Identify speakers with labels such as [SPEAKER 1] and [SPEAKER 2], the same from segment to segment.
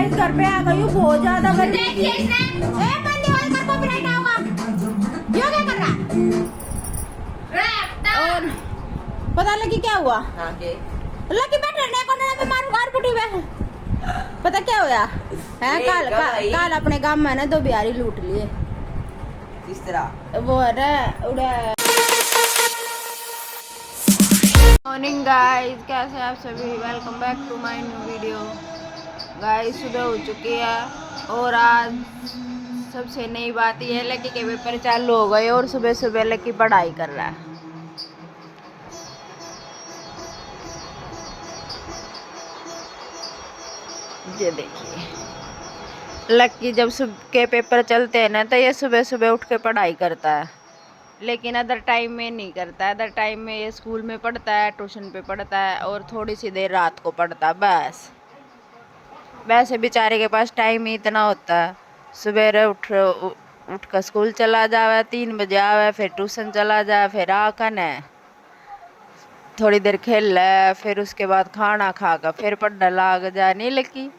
[SPEAKER 1] Guys घर पे आ गई हूँ, बहुत ज्यादा गर्मी है। और पता लगी क्या हुआ? लकी बैठने को ना मैं मारू गार पुटी में। पता क्या हुआ है? काल अपने गांव में ना 2 बिहारी लूट लिए।
[SPEAKER 2] किस तरह?
[SPEAKER 1] वो है उड़ा। मॉर्निंग गाइस, कैसे आप सभी? Welcome back to my new video. Guys सुबह हो चुकी है और आज सबसे नई बात यह है लकी के पेपर चालू हो गए और सुबह सुबह लकी पढ़ाई कर रहा है। ये देखिए, लकी जब सुबह के पेपर चलते हैं ना तो ये सुबह सुबह उठ के पढ़ाई करता है, लेकिन अदर टाइम में नहीं करता है। अदर टाइम में ये स्कूल में पढ़ता है, ट्यूशन पे पढ़ता है और थोड़ी सी देर रात को पढ़ता है बस। वैसे बेचारे के पास टाइम ही इतना होता है, सुबह उठ कर स्कूल चला जावे, 3 बजे आवे, फिर ट्यूशन चला जाए, फिर आकर है थोड़ी देर खेल ले, फिर उसके बाद खाना खा कर फिर पढ़ने लाग जाए। नहीं लकी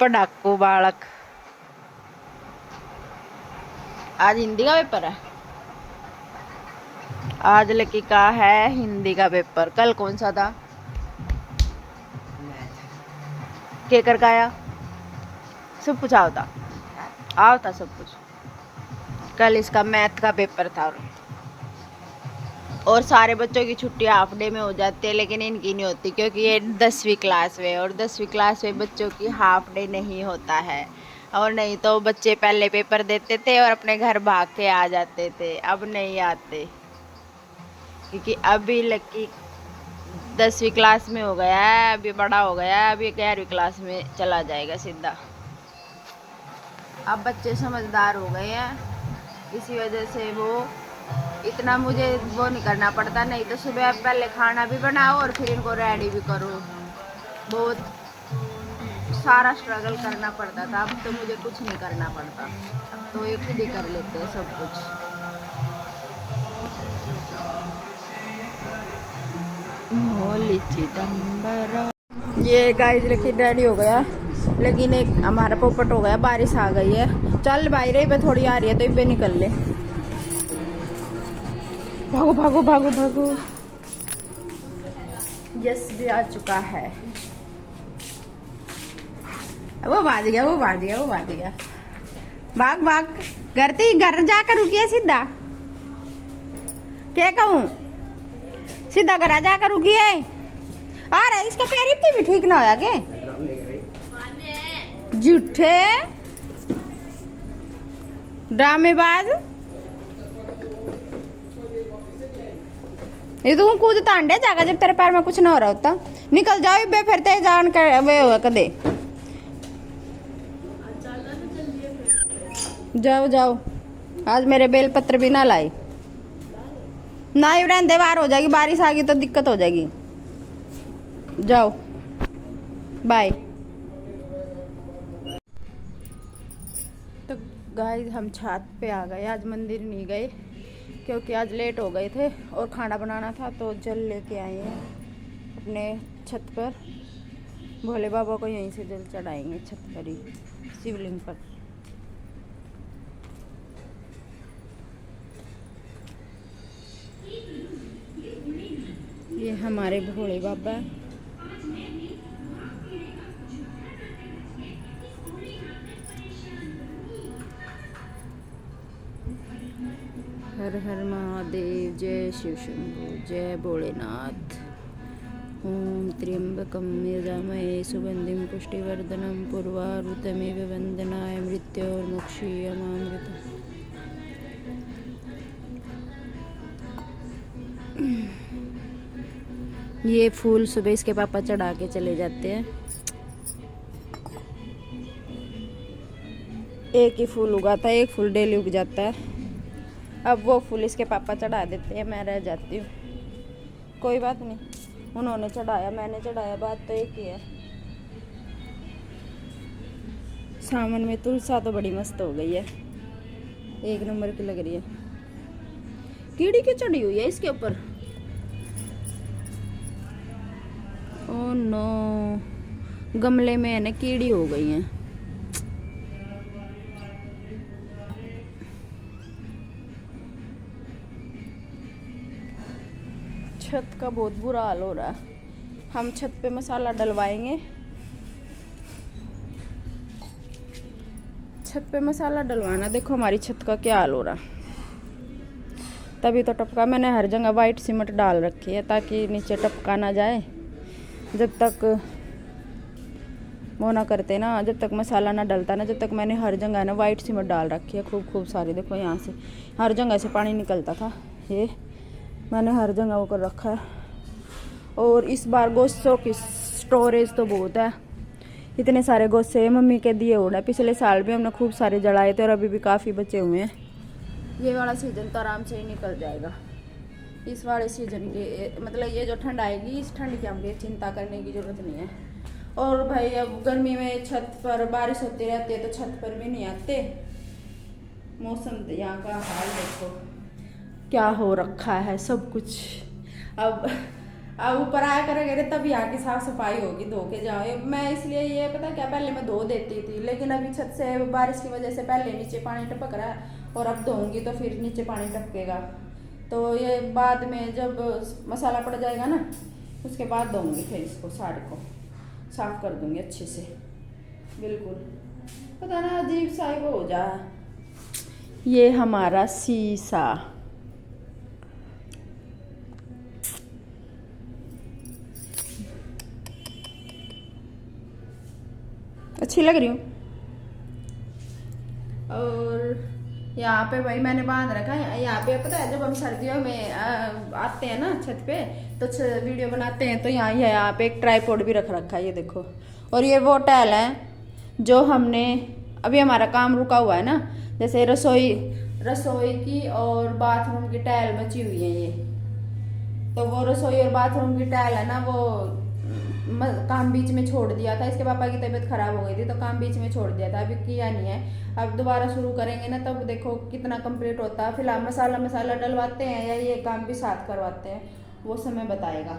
[SPEAKER 1] पढ़ाकू बालक। आज हिंदी का पेपर है, आज लकी का है हिंदी का पेपर। कल कौन सा था? के कर का आया? सब कुछ आवता सब कुछ। कल इसका मैथ का पेपर था और सारे बच्चों की छुट्टी हाफ डे में हो जाती है, लेकिन इनकी नहीं होती क्योंकि ये 10वीं क्लास में, और 10वीं क्लास में बच्चों की हाफ डे नहीं होता है। और नहीं तो बच्चे पहले पेपर देते थे और अपने घर भाग के आ जाते थे, अब नहीं आते क्योंकि अभी लकी 10वीं क्लास में हो गया है, अभी बड़ा हो गया है, अभी 11वीं क्लास में चला जाएगा सीधा। अब बच्चे समझदार हो गए हैं, इसी वजह से वो इतना मुझे वो नहीं करना पड़ता। नहीं तो सुबह पहले खाना भी बनाओ और फिर इनको रेडी भी करो, बहुत सारा स्ट्रगल करना पड़ता था। अब तो मुझे कुछ नहीं करना पड़ता, अब तो ये खुद ही कर लेते हैं सब कुछ। ये गाइस लेके रेडी हो गया, लेकिन एक हमारा पोपट हो गया, बारिश आ गई है। चल भाई रे पे थोड़ी आ रही है तो इबे निकल ले। भागो भागो भागो भागो। यस भी आ चुका है। वो भाग गया, वो भाग गया, वो भाग गया। भाग भाग। घर जाकर रुकिए सीधा। क्या कहूँ? सीधा घर जाकर रुकिए। अरे इसका पैर इतनी भी ठीक ना होया के झूठे ड्रामेबाज। ये तू कूदता अंडे जागा जब तेरे पैर में कुछ ना हो रहा होता। निकल जाओ बे, फिर ते जान कर वे हुआ कदे। जाओ जाओ, आज मेरे बेलपत्र भी ना लाए ना ही रहने बाहर हो जाएगी, बारिश आ गई तो दिक्कत हो जाएगी। जाओ बाय। तो गाइस हम छत पे आ गए, आज मंदिर नहीं गए क्योंकि आज लेट हो गए थे और खाना बनाना था, तो जल लेके आए हैं अपने छत पर। भोले बाबा को यहीं से जल चढ़ाएंगे छत पर ही, शिवलिंग पर। ये हमारे भोले बाबा। हर हर महादेव, जय शिव शंभू, जय भोलेनाथ। ओम त्र्यंबकं यजामहे सुगंधिं पुष्टिवर्धनं पूर्वारुकमिव वंदनाय मृत्योर्मुक्षीयमामृतम्। ये फूल सुबह इसके पापा चढ़ा के चले जाते हैं। एक ही फूल उगा था, एक फूल डेली उग जाता है। अब वो फूल इसके पापा चढ़ा देते हैं, मैं रह जाती हूँ। कोई बात नहीं, उन्होंने चढ़ाया मैंने चढ़ाया, बात तो एक ही है। सावन में तुलसा तो बड़ी मस्त हो गई है, 1 नंबर की लग रही है। कीड़ी क्यों चढ़ी हुई है इसके ऊपर? Oh no. गमले में है ना कीड़ी हो गई हैं। छत का बहुत बुरा हाल हो रहा है। हम छत पे मसाला डलवाएंगे। छत पे मसाला डलवाना, देखो हमारी छत का क्या हाल हो रहा। तभी तो टपका, मैंने हर जगह वाइट सीमेंट डाल रखी है ताकि नीचे टपका ना जाए। जब तक वो ना करते ना, जब तक मसाला ना डलता ना, जब तक मैंने हर जगह ना वाइट सीमेंट डाल रखी है खूब सारी। देखो यहाँ से हर जगह से पानी निकलता था, ये मैंने हर जगह वो कर रखा है। और इस बार गोश्तों की स्टोरेज तो बहुत है, इतने सारे गोश्ते मम्मी के दिए हुए हैं। पिछले साल भी हमने खूब सारे जलाए थे और अभी भी काफ़ी बचे हुए हैं। ये वाला सीज़न तो आराम से ही निकल जाएगा। इस वाले सीज़न के मतलब ये जो ठंड आएगी, इस ठंड की हमें चिंता करने की ज़रूरत नहीं है। और भाई अब गर्मी में छत पर बारिश होती रहती है तो छत पर भी नहीं आते। मौसम यहाँ का हाल देखो क्या हो रखा है सब कुछ। अब ऊपर आया करेंगे तब यहाँ की साफ सफाई होगी, धो के जाओ। मैं इसलिए ये पता क्या, पहले मैं धो देती थी, लेकिन अभी छत से बारिश की वजह से पहले नीचे पानी टपक रहा है और अब धोऊंगी तो फिर नीचे पानी टपकेगा। तो ये बाद में जब मसाला पड़ जाएगा ना, उसके बाद धोऊंगी, फिर इसको सारे को साफ कर दूंगी अच्छे से। बिल्कुल पता ना अजीब सा ही वो हो जा। ये हमारा शीशा, अच्छी लग रही हूँ। और यहाँ पे भाई मैंने बांध रखा है। यहाँ पे पता है जब हम सर्दियों में आते हैं ना छत पे तो वीडियो बनाते हैं, तो यहाँ पे एक ट्राइपॉड भी रख रखा है, ये देखो। और ये वो टाइल है जो हमने अभी हमारा काम रुका हुआ है ना, जैसे रसोई की और बाथरूम की टाइल बची हुई है ये। तो वो रसोई और बाथरूम की टाइल है ना, वो काम बीच में छोड़ दिया था। इसके पापा की तबीयत खराब हो गई थी तो काम बीच में छोड़ दिया था, अभी किया नहीं है। अब दोबारा शुरू करेंगे ना तब देखो कितना कंप्लीट होता है। फिलहाल मसाला डलवाते हैं या ये काम भी साथ करवाते हैं, वो समय बताएगा।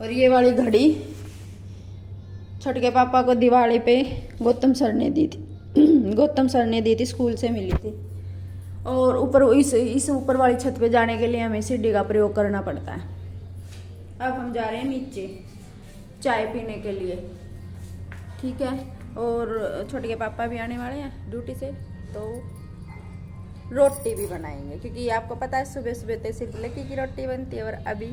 [SPEAKER 1] और ये वाली घड़ी छोटे पापा को दिवाली पे गौतम सर ने दी थी गौतम सर ने दी थी, स्कूल से मिली थी। और ऊपर इस ऊपर वाली छत पे जाने के लिए हमें सीढ़ी का प्रयोग करना पड़ता है। अब हम जा रहे हैं नीचे चाय पीने के लिए, ठीक है। और छोटे के पापा भी आने वाले हैं ड्यूटी से, तो रोटी भी बनाएंगे, क्योंकि आपको पता है सुबह सुबह तो सिर्फ लकी की रोटी बनती है। और अभी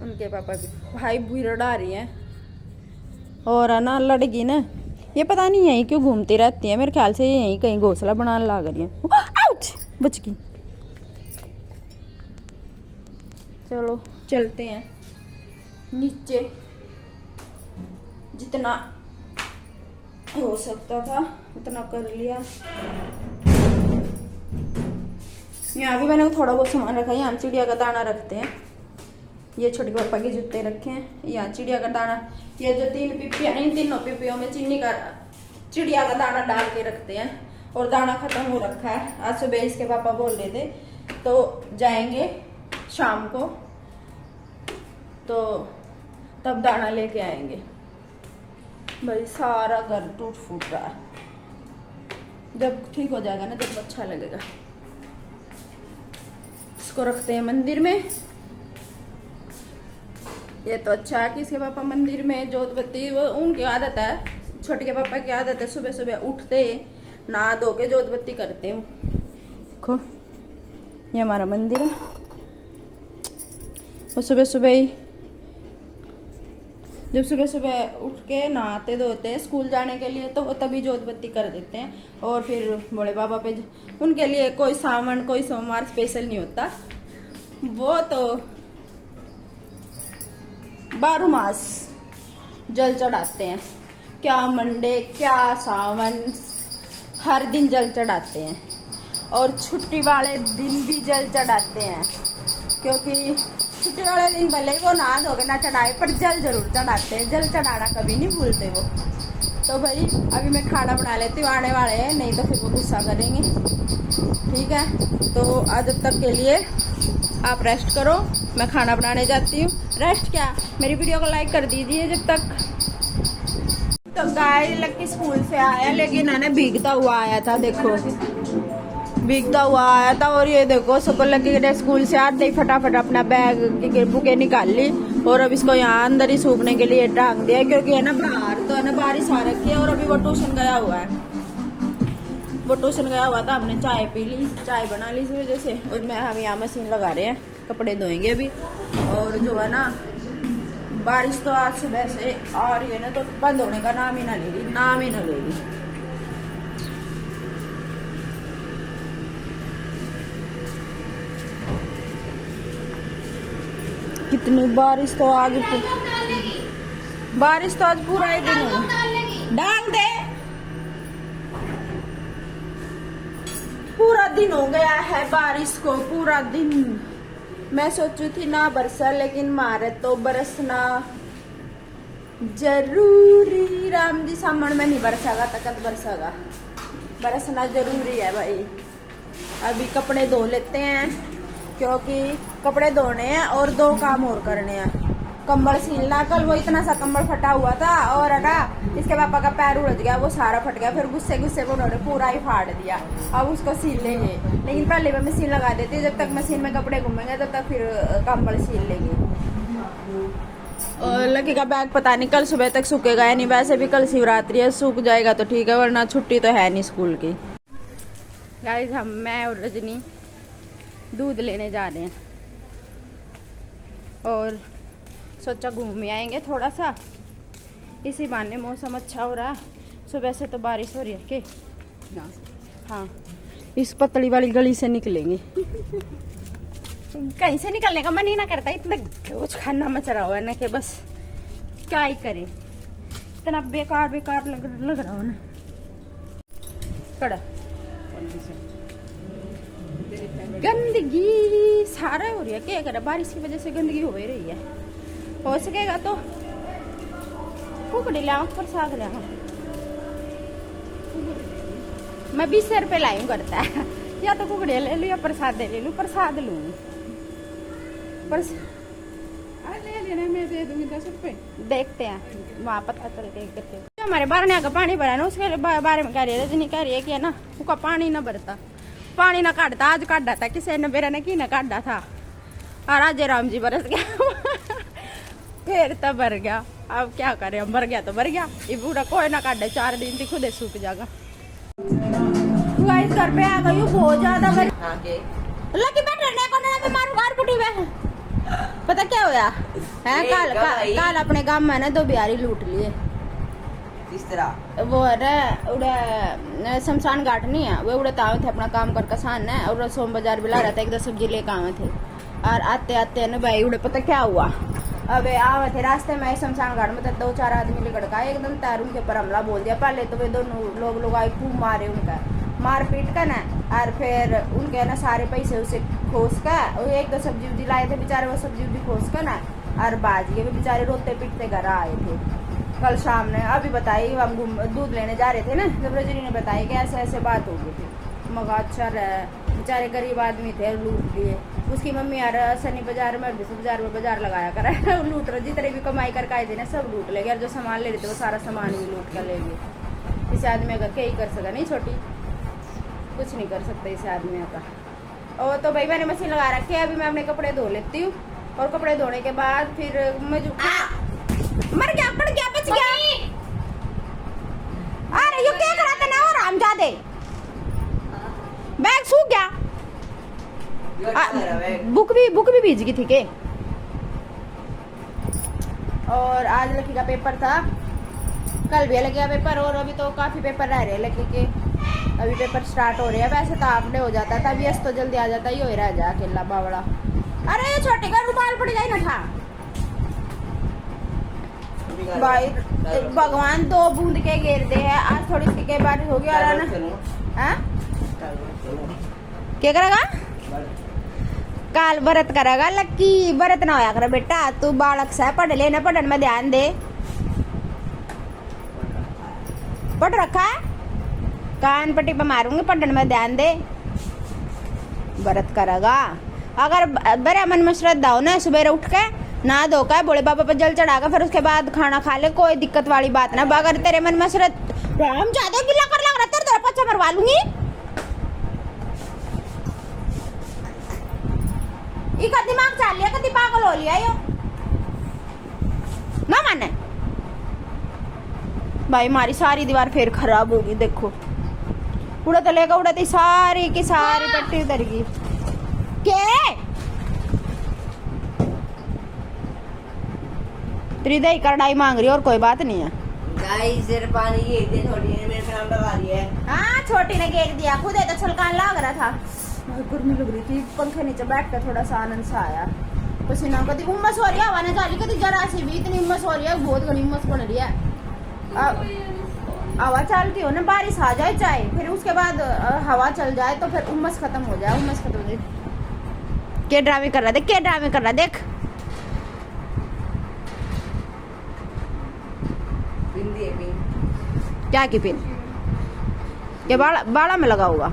[SPEAKER 1] उनके पापा भी भाई भूर आ रही हैं और है ना लड़की ना, ये पता नहीं यहीं क्यों घूमती रहती है। मेरे ख्याल से ये यहीं कहीं घोंसला बनाने लग रही है। आउच बच गई। चलो चलते हैं नीचे, जितना हो सकता था उतना कर लिया। यहाँ भी मैंने थोड़ा बहुत सामान रखा है। यहाँ चिड़िया का दाना रखते हैं, ये छोटे पापा के जूते रखे हैं। यहाँ चिड़िया का दाना, ये जो 3 पिपियाँ हैं, इन तीनों पिपियों में चिड़िया का दाना डाल के रखते हैं। और दाना खत्म हो रखा है। आज सुबह इसके पापा बोल रहे थे तो जाएंगे शाम को, तो तब दाना लेके आएंगे। भाई सारा घर टूट फूट रहा है, जब ठीक हो जाएगा ना, जब अच्छा लगेगा। इसको रखते हैं मंदिर में। ये तो अच्छा है कि इसके पापा मंदिर में जोत बत्ती, वो उनकी आदत है, छोटे के पापा की आदत है, सुबह सुबह उठते नहा धो के जोत बत्ती करते हैं। देखो ये हमारा मंदिर है। वो सुबह सुबह ही जब सुबह सुबह उठ के नहाते धोते स्कूल जाने के लिए, तो वो तभी जोत बत्ती कर देते हैं। और फिर बड़े बाबा पे उनके लिए कोई सावन कोई सोमवार स्पेशल नहीं होता, वो तो 12 मास जल चढ़ाते हैं। क्या मंडे क्या सावन, हर दिन जल चढ़ाते हैं। और छुट्टी वाले दिन भी जल चढ़ाते हैं, क्योंकि छुट्टी वाले दिन भले ही वो नहा धोके ना चढ़ाए, पर जल जरूर चढ़ाते हैं। जल चढ़ाना कभी नहीं भूलते वो। तो भाई अभी मैं खाना बना लेती हूँ, आने वाले हैं, नहीं तो फिर वो गुस्सा करेंगे, ठीक है। तो आज तक के लिए आप रेस्ट करो, मैं खाना बनाने जाती हूँ। रेस्ट क्या, मेरी वीडियो को लाइक कर दीजिए जब तक तो गाइस लकी स्कूल से आया, लेकिन है ना भीगता हुआ आया था। देखो भीगता हुआ आया था। और ये देखो सुपर लकी ने स्कूल से आते ही फटाफट अपना बैग की बुकें निकाल ली और अब इसको यहाँ अंदर ही सूखने के लिए टांग दिया, क्योंकि है ना बाहर तो है ना बारिश आ रखी है। और अभी वो ट्यूशन गया हुआ है, वो ट्यूशन गया हुआ था। हमने चाय पी ली, चाय बना ली इस वजह से। और मैं हम यहाँ मशीन लगा रहे हैं, कपड़े धोएंगे अभी। और जो है ना बारिश तो आज सुबह से आ रही है ना, तो बंद होने का नाम ही ना ले रही, नाम ही ना ले रही। कितनी बारिश तो आज पूरा ही दिन हो डाल दे, पूरा दिन हो गया है बारिश को, पूरा दिन। मैं सोचू थी ना बरसा, लेकिन मारे तो बरसना जरूरी। राम जी सामने में नहीं बरसागा, तकत बरसागा, बरसना जरूरी है भाई। अभी कपड़े धो लेते हैं, क्योंकि कपड़े धोने हैं और 2 काम और करने हैं। कंबल सीलना, कल वो इतना सा कंबल फटा हुआ था और है ना इसके पापा का पैर उलझ गया, वो सारा फट गया। फिर गुस्से गुस्से को उन्होंने पूरा ही फाड़ दिया। अब उसको सील लेंगे, लेकिन पहले मैं मशीन लगा देती, जब तक मशीन में कपड़े घूमेंगे तब तक फिर कंबल सील लेंगे। और लकी का बैग पता नहीं कल सुबह तक सूखेगा या नहीं। वैसे भी कल शिवरात्रि है, सूख जाएगा तो ठीक है, वरना छुट्टी तो है नहीं स्कूल की। गाइस मैं और रजनी दूध लेने जा रहे हैं और सोचा घूम आएंगे थोड़ा सा, इसी बहाने मौसम अच्छा हो रहा है। सुबह से तो बारिश हो रही है कि हाँ, इस पतली वाली गली से निकलेंगे। कहीं से निकलने का मन ही ना करता, इतना कुछ खाना मच रहा हुआ है ना कि बस क्या ही करे, इतना बेकार बेकार लग रहा हो ना। कड़ा गंदगी सारा हो रही है, क्या करे, बारिश की वजह से गंदगी हो ही रही है। हो सकेगा तो कुकड़ी लाऊं, प्रसाद लाऊं। मैं 20 रुपए लाई करता है, या तो कुकड़ी ले लूं या प्रसाद ले लूं। प्रसाद लूं, ले लेना, मैं दे दूंगी 10 रुपए। देखते हैं वहाँ पता चल के करते। हमारे बारने का पानी भरा ना, उसके बारे में कह रही है रजनी, कह रही है कि ना उसका पानी ना भरता, पानी ना काटता। आज काटा था किसी ने, मेरा ने की ना काटा था, और आज राम जी बरस गया। फिर तो भर गया, अब क्या करें, हम भर गया तो भर गया, ये पूरा कोई ना काटे, 4 दिन तक खुद सूख जाएगा। घर पे आ गई बहुत ज्यादा लकी बैठने को ना, मैं मारू घर पटी में। पता क्या होया है, काल अपने गांव में ना 2 बिहारी लूट लिए।
[SPEAKER 2] किस तरह?
[SPEAKER 1] वो है शमशान घाट नहीं है, वो उड़े आवे थे अपना काम कर कसान है, और सोम बाजार भी ला रहा था, 1 सब्जी लेकर आवे थे। और आते आते ना भाई उड़े पता क्या हुआ, अब आवे थे रास्ते में शमशान घाट में, तो 2-4 आदमी लड़का एकदम तैर उनके ऊपर हमला बोल दिया। पहले तो वे दोनों लोग आए खूब मारे उनका, मार पीट कर ना, और फिर उनके ना सारे पैसे उसे खोस कर, 1-2 सब्जी उब्जी लाए थे बेचारे, वो सब्जी उब्जी खोस कर ना और बाज गए। वे बेचारे रोते पीटते घर आए थे कल शाम ने। अभी बताई, हम दूध लेने जा रहे थे ना, जब रजनी ने बताया कि ऐसे ऐसे बात हो गई थी। मगर अच्छा रहा, बेचारे गरीब आदमी थे, लूट लिए। उसकी मम्मी यार शनि बाजार में, बाजार में बाजार लगाया करा, लूट रहे, जितने भी कमाई करके आए थे ना सब लूट ले गए। जो सामान ले रहे थे वो सारा सामान भी लूट कर ले गए। इस आदमी का क्या ही कर सका, नहीं छोटी कुछ नहीं कर सकते इस आदमी का। और तो भाई मैंने मशीन लगा रखी है, अभी मैं अपने कपड़े धो लेती हूँ, और कपड़े धोने के बाद फिर मुझे मर गया, पड़ गया, बच गया। अरे ये क्या कराते ना, और हम जा दे बैग सूख गया। बुक भी भीज गई थी के। और आज लकी का पेपर था, कल भी लकी का पेपर, और अभी तो काफी पेपर रह रहे लकी के। अभी पेपर स्टार्ट हो रहे हैं, वैसे तो हाफ डे हो जाता था, अभी तो जल्दी आ जाता, ये रह जा अकेला बावड़ा। अरे ये छोटे का रुमाल पड़ जाए ना था भाई, भगवान 2 बूंद के घेर दे है। आज थोड़ी सी के बारिश हो गया ना, क्या करेगा, काल व्रत करेगा लक्की। व्रत ना होया कर बेटा, तू बालक सा पढ़ लेना, पढ़ने में ध्यान दे। पढ़ रखा है, कान पट्टी पे मारूंगी, पढ़ने में ध्यान दे। व्रत करेगा, अगर बड़ा मन में श्रद्धा हो ना, सुबह उठ के ना धो का बोले बाबा पर जल चढ़ाकर फिर उसके बाद खाना खा ले, कोई दिक्कत वाली बात ना। अगर तेरे मन में शरत हम ज्यादा गिला कर लग रहा तेरे तेरा पच्चा मरवा लूंगी। इका दिमाग चाल लिया, कभी पागल हो लिया यो ना माने भाई। हमारी सारी दीवार फिर खराब होगी, देखो उड़ा तो लेगा उड़ाती सारी की सारी पट्टी उतर गई। के त्रिदय कढ़ाई मांग रही और कोई बात नहीं है।
[SPEAKER 2] गाइस सिर पानी ये दे छोटी ने मेरे नाम लगा दिया है।
[SPEAKER 1] हाँ छोटी ने घेर दिया, खुद तो छलकान लग रहा था, गर्मी लग रही थी, पंखे नीचे बैठ कर थोड़ा सा आनंद सा आया। पसीना कभी उम्मस हो रही है, हवा ने जाली कभी जरा सी भी इतनी उम्मस हो रही है, बहुत घनी उम्मस बन रही है। हवा चलती हो ना, बारिश आ जाए चाहे, फिर उसके बाद हवा चल जाए तो फिर उम्मस खत्म हो जाए, उम्मस खत्म हो जाए। क्या ड्रामे कर रहा देख, क्या ड्रामे कर रहा देख।
[SPEAKER 2] बिंदी है बिंदी।
[SPEAKER 1] क्या की पिन ये बाड़ा में लगा हुआ।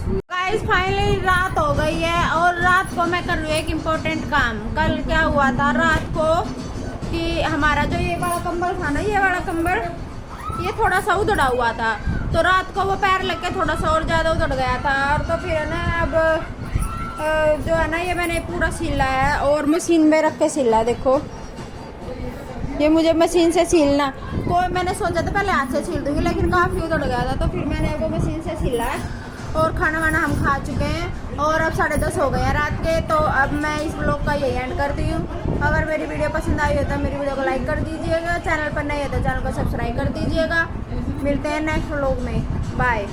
[SPEAKER 1] गाइस फाइनली रात हो गई है और रात को मैं कर रही हूँ एक इम्पोर्टेंट काम। कल क्या हुआ था रात को कि हमारा जो ये वाला कंबल था ना, ये वाला कंबल ये थोड़ा सा उधड़ा हुआ था, तो रात को वो पैर लग के थोड़ा सा और ज़्यादा उधड़ गया था। और तो फिर है ना अब जो है ना ये मैंने पूरा सिला है और मशीन में रख के सिला है। देखो ये मुझे मशीन से सिलना, कोई मैंने सोचा था पहले हाथ से सिल दूंगी, लेकिन काफ़ी उधड़ गया था, तो फिर मैंने वो मशीन से सिला है। और खाना वाना हम खा चुके हैं और अब 10:30 हो गए हैं रात के। तो अब मैं इस व्लॉग का यही एंड करती हूँ। अगर मेरी वीडियो पसंद आई हो तो मेरी वीडियो को लाइक कर दीजिएगा, चैनल पर नहीं है तो चैनल को सब्सक्राइब कर दीजिएगा। मिलते हैं नेक्स्ट व्लॉग में, बाय।